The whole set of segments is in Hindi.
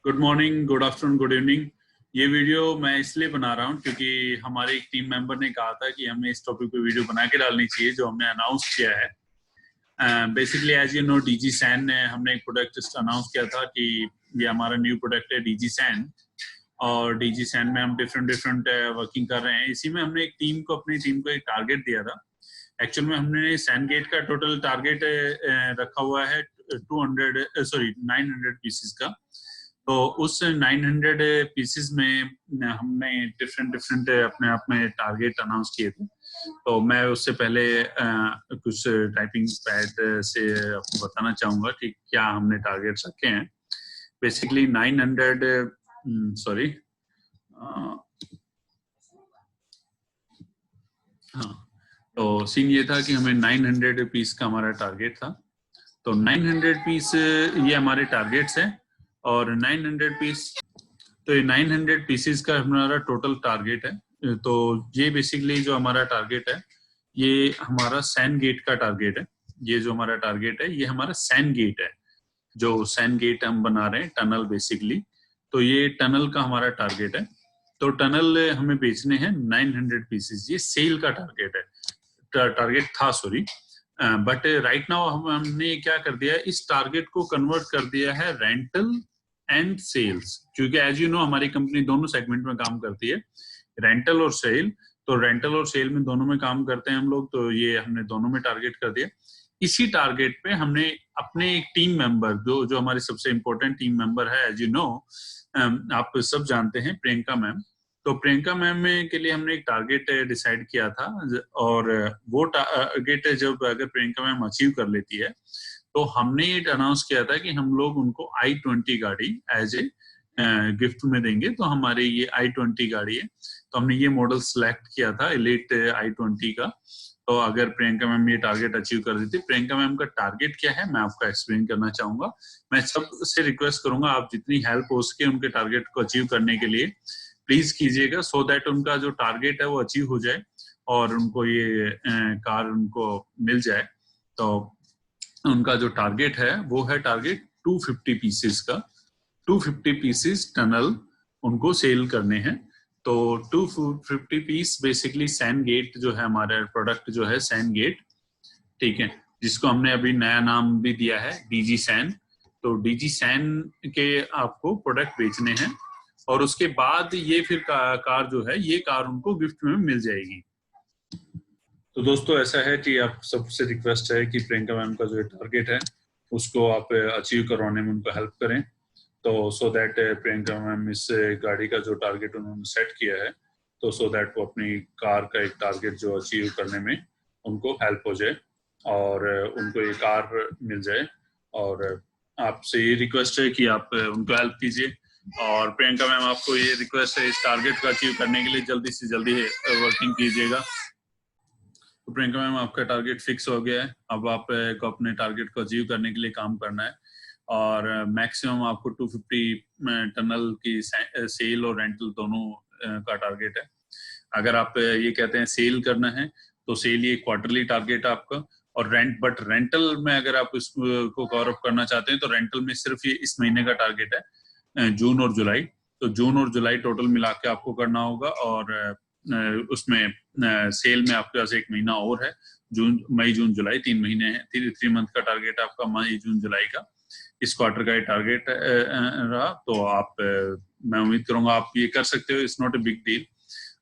Good morning, good afternoon, good evening. ये वीडियो मैं इसलिए बना रहा हूँ क्योंकि हमारे एक टीम मेंबर ने कहा था कि हमें इस टॉपिक पे वीडियो बना के डालनी चाहिए जो हमने अनाउंस किया है। Basically as you know DG सैन ने हमने एक प्रोडक्ट अनाउंस किया था कि ये हमारा न्यू प्रोडक्ट है डीजी सैन, और डीजी सैन में हम डिफरेंट वर्किंग कर रहे हैं। इसी में हमने अपनी टीम को एक टारगेट दिया था। एक्चुअल में हमने सैन गेट का टोटल टारगेट रखा हुआ है 900 पीसेस का। तो उस 900 पीसेस में हमने डिफरेंट अपने टारगेट अनाउंस किए थे। तो मैं उससे पहले कुछ टाइपिंग पैड से आपको बताना चाहूँगा कि क्या हमने टारगेट्स रखे हैं। बेसिकली 900 तो सीन ये था कि हमें 900 पीस का हमारा टारगेट था। तो 900 पीस ये हमारे टारगेट्स हैं, और 900 पीस, तो ये 900 पीसेस का हमारा टोटल टारगेट है। तो ये बेसिकली जो हमारा टारगेट है ये हमारा सैन गेट का टारगेट है। ये जो हमारा टारगेट है ये हमारा सैन गेट है, जो सैन गेट हम बना रहे हैं, टनल बेसिकली। तो ये टनल का हमारा टारगेट है। तो टनल हमें बेचने हैं 900 पीसेस। ये सेल का टारगेट था, सॉरी। बट राइट नाउ हमने क्या कर दिया है, इस टारगेट को कन्वर्ट कर दिया है रेंटल एंड सेल्स, क्योंकि एज यू नो हमारी कंपनी दोनों सेगमेंट में काम करती है, रेंटल और सेल। तो रेंटल और सेल में दोनों में काम करते हैं हम लोग। तो ये हमने दोनों में टारगेट कर दिया। इसी टारगेट पे हमने अपने एक टीम मेंबर, जो हमारी सबसे इंपॉर्टेंट टीम मेंबर है, एज यू नो आप सब जानते हैं, प्रियंका मैम। तो प्रियंका मैम के लिए हमने एक टारगेट डिसाइड किया था, और वो टारगेट जब अगर प्रियंका मैम अचीव कर लेती है तो हमने ये अनाउंस किया था कि हम लोग उनको i20 गाड़ी एज ए गिफ्ट में देंगे। तो हमारे ये i20 गाड़ी है, तो हमने ये मॉडल सिलेक्ट किया था, एलिट i20 का। तो अगर प्रियंका मैम ये टारगेट अचीव कर देती, प्रियंका मैम का टारगेट क्या है मैं आपको एक्सप्लेन करना चाहूंगा। मैं सबसे रिक्वेस्ट करूंगा आप जितनी हेल्प हो सके उनके टारगेट को अचीव करने के लिए प्लीज कीजिएगा, सो दैट उनका जो टारगेट है वो अचीव हो जाए और उनको ये कार उनको मिल जाए। तो उनका जो टारगेट है वो है टारगेट 250 पीसेस का। 250 पीसेस टनल उनको सेल करने हैं। तो 250 पीस बेसिकली सैन गेट जो है, हमारा प्रोडक्ट जो है सैन गेट, ठीक है, जिसको हमने अभी नया नाम भी दिया है डीजी सैन। तो डीजी सैन के आपको प्रोडक्ट बेचने हैं, और उसके बाद ये फिर कार जो है, ये कार उनको गिफ्ट में मिल जाएगी। तो दोस्तों ऐसा है कि आप सबसे रिक्वेस्ट है कि प्रियंका मैम का जो टारगेट है उसको आप अचीव करवाने में उनको हेल्प करें। तो सो दैट प्रियंका मैम इस गाड़ी का जो टारगेट उन्होंने सेट किया है, तो सो दैट वो अपनी कार का एक टारगेट जो अचीव करने में उनको हेल्प हो जाए और उनको ये कार मिल जाए। और आपसे ये रिक्वेस्ट है कि आप उनको हेल्प कीजिए, और प्रियंका मैम आपको ये रिक्वेस्ट है इस टारगेट को अचीव करने के लिए जल्दी से जल्दी वर्किंग कीजिएगा। तो प्रियंका मैम आपका टारगेट फिक्स हो गया है। अब आपको अपने टारगेट को अचीव करने के लिए काम करना है, और मैक्सिमम आपको 250 टनल की सेल और रेंटल दोनों का टारगेट है। अगर आप ये कहते हैं सेल करना है तो सेल ये क्वार्टरली टारगेट है आपका, और रेंटल में अगर आप इसको कवर अप करना चाहते हैं तो रेंटल में सिर्फ ये इस महीने का टारगेट है जून और जुलाई। तो जून और जुलाई टोटल मिला के आपको करना होगा, और उसमें सेल में आपके पास एक महीना और है, मई जून जुलाई 3 महीने हैं। 3 मंथ का टारगेट है आपका मई जून जुलाई का। इस क्वार्टर का ये टारगेट रहा। तो आप मैं उम्मीद करूंगा आप ये कर सकते हो। It's not a big deal,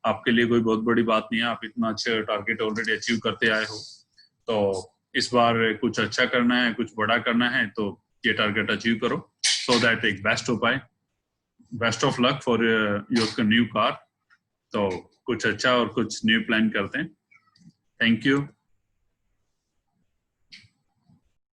आपके लिए कोई बहुत बड़ी बात नहीं है। आप इतना अच्छा टारगेट ऑलरेडी अचीव करते आए हो, तो इस बार कुछ अच्छा करना है, कुछ बड़ा करना है, तो ये टारगेट अचीव करो, सो दैट एक बेस्ट हो पाए। Best of luck for your new car. तो कुछ अच्छा और कुछ न्यू प्लान करते हैं। Thank you.